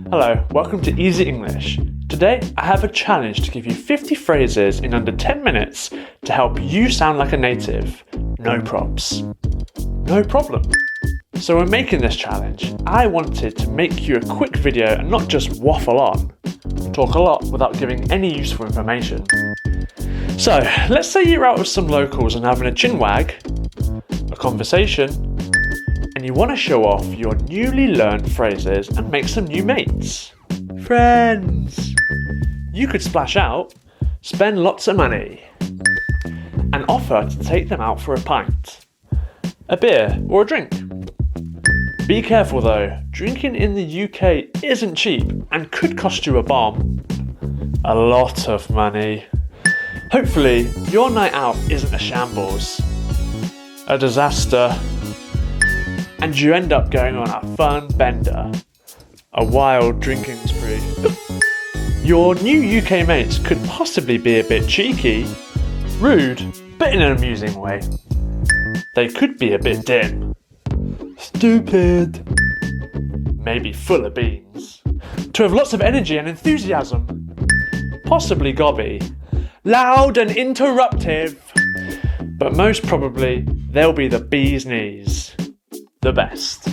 Hello, welcome to Easy English. Today I have a challenge to give you 50 phrases in under 10 minutes to help you sound like a native. No props. No problem. So when making this challenge, I wanted to make you a quick video and not just waffle on, talk a lot without giving any useful information. So let's say you're out with some locals and having a chinwag, a conversation, and you want to show off your newly learned phrases and make some new mates. Friends! You could splash out, spend lots of money, and offer to take them out for a pint, a beer or a drink. Be careful though, drinking in the UK isn't cheap and could cost you a bomb. A lot of money. Hopefully, your night out isn't a shambles, a disaster, and you end up going on a fun bender, a wild drinking spree. Your new UK mates could possibly be a bit cheeky, rude, but in an amusing way. They could be a bit dim, stupid, maybe full of beans, to have lots of energy and enthusiasm, possibly gobby, loud and interruptive, but most probably they'll be the bee's knees, the best.